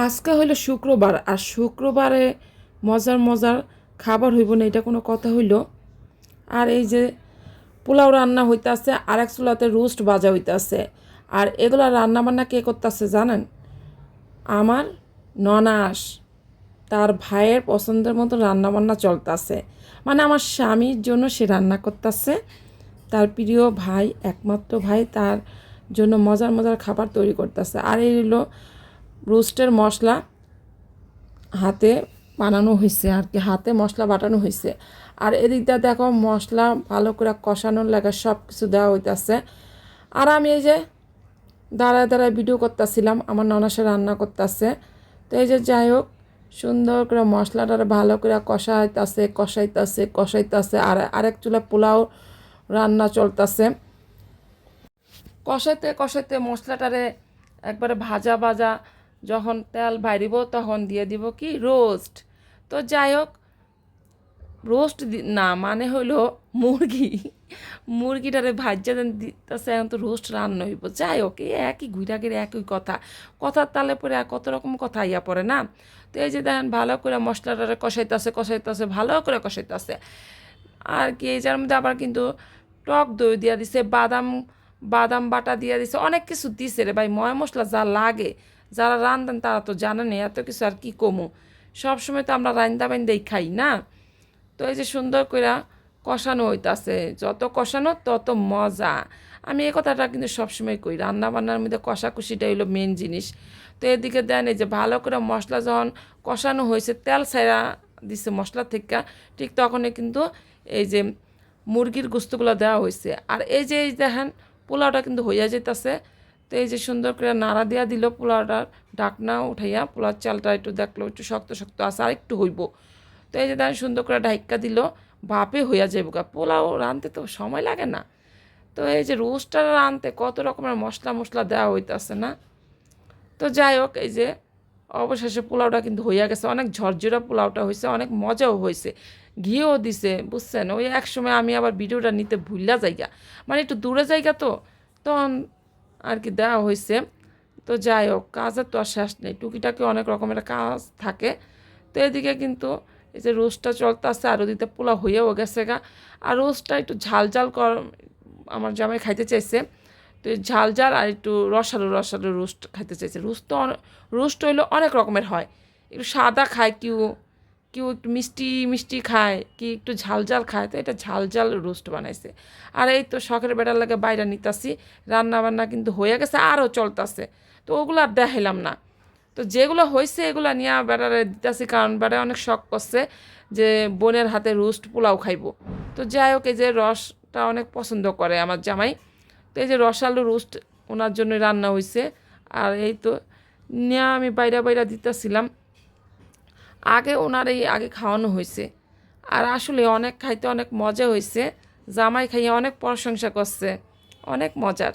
আজকে হইলো শুক্রবার, আর শুক্রবারে মজার মজার খাবার হইব না, এটা কোনো কথা হইল? আর এই যে পোলাও রান্না হইতাছে, আর এক চুলাতে রোস্ট ভাজা হইতাছে। আর এগুলা রান্না বান্না কে করতেছে জানেন? আমার ননাস, তার ভাইয়ের পছন্দের মতো রান্না বান্না চলতেছে। মানে আমার স্বামীর জন্য সে রান্না করতেছে, তার প্রিয় ভাই, একমাত্র ভাই, তার জন্য মজার মজার খাবার তৈরি করতেছে। আর এই হলো রোস্টের মশলা হাতে বানানো হয়েছে, আর কি হাতে মশলা বাটানো হয়েছে। আর এদিকটা দেখো মশলা ভালো করে কষানোর লাগে সব কিছু দেওয়া হইতেছে। আর আমি এই যে দাঁড়ায় দাঁড়ায় ভিডিও করতেছিলাম, আমার ননাসে রান্না করতেছে। তো এই যে যাই হোক, সুন্দর করে মশলাটা ভালো করে কষাইতেছে। আর আরেক চুলা পোলাও রান্না চলতেছে। কষাইতে কষাইতে মশলাটারে একবারে ভাজা ভাজা যখন তেল বাইরিব তখন দিয়ে দিব কি রোস্ট। তো যাই হোক, রোস্ট না মানে হইলো মুরগিটারে ভাজ্যা দিতেছে, এখন তো রোস্ট রান্না হইব। যাই হোক, এই একই ঘুরাঘিরে একই কথা, কথার তালে পরে আর কত রকম কথা ইয়া পড়ে না। তো এই যে দেখেন ভালো করে মশলাটারে কষাইতেছে ভালো করে কষাইতেছে। আর কি এই যার মধ্যে আবার কিন্তু টক দই দিয়া দিছে, বাদাম বাদাম বাটা দিয়া দিছে, অনেক কিছু দিছে রে ভাই। ময় মশলা যা লাগে, যারা রান্ধেন তারা তো জানেন, এত কিছু আর কি কমু। সবসময় তো আমরা রান্দা বান্দাই খাই না। তো এই যে সুন্দর করে কষানো হইতাছে, যত কষানো তত মজা। আমি এই কথাটা কিন্তু সবসময় কই, রান্না বান্নার মধ্যে কষাকষিটা হইলো মেন জিনিস। তো এদিকে দেন এই যে ভালো করে মশলা যখন কষানো হয়েছে, তেল ছাইরা দিছে মশলা থেকে, ঠিক তখনই কিন্তু এই যে মুরগির গোস্তগুলো দেওয়া হয়েছে। আর এই যে এই দেখেন পোলাওটা কিন্তু হইয়া যেতেছে। তো এই যে সুন্দর করে নাড়া দিয়া দিল পোলাওটার ঢাকনা উঠাইয়া, পোলাওর চালটা একটু দেখলো একটু শক্ত শক্ত আছে, আর একটু হইব। তো এই যে দেখেন সুন্দর করে ঢাইক্কা দিল, ভাপে হইয়া যাইব গা। পোলাও রাঁধতে তো সময় লাগে না। তো এই যে রোস্টটা রাঁধতে কত রকমের মশলা মশলা দেওয়া হইতেছে না। তো যাই হোক, এই যে অবশেষে পোলাওটা কিন্তু হইয়া গেছে, অনেক ঝরঝরা পোলাওটা হয়েছে, অনেক মজাও হয়েছে, ঘিও দিছে, বুঝছেন? ওই এক সময় আমি আবার ভিডিওটা নিতে ভুললা জায়গা, মানে একটু দূরে জায়গা তো, তখন আর কি দেওয়া হয়েছে। তো যাই হোক, কাজের তো আর শেষ নেই, টুকিটাকি অনেক রকমের কাজ থাকে। তো এদিকে কিন্তু এই যে রোস্টটা চলতেছে, আর ওদিকে পোলাও হইয়াও গেছে গা। আর রোস্টটা একটু ঝাল ঝাল আমার জামাই খাইতে চাইছে। তো এই ঝাল ঝাল আর একটু রসালো রসালো রোস্ট খাইতে চাইছে। রোস্ট হইলো অনেক রকমের হয়, একটু সাদা খায় কেউ, কেউ একটু মিষ্টি মিষ্টি খায়, কি একটু ঝাল ঝাল খায়। তো এটা ঝাল ঝাল রোস্ট বানাইছে। আর এই তো শখের বেটার লাগে বাইরে নিতাছি, রান্না বান্না কিন্তু হয়ে গেছে, আরও চলতেছে। তো ওগুলো আর দেখাইলাম না। তো যেগুলো হয়েছে এগুলো নিয়ে বেড়ারে দিতেছি, কারণ বেড়া অনেক শখ করছে যে বোনের হাতে রোস্ট পোলাও খাইবো। তো যাই হোক, এই যে রসটা অনেক পছন্দ করে আমার জামাই। তো এই যে রসালো রোস্ট ওনার জন্য রান্না হয়েছে। আর এই তো নিয়ে আমি বাইরা বাইরা দিতেছিলাম, আগে ওনার এই আগে খাওয়ানো হয়েছে। আর আসলে অনেক খাইতে অনেক মজা হয়েছে, জামাই খাইয়ে অনেক প্রশংসা করছে, অনেক মজার।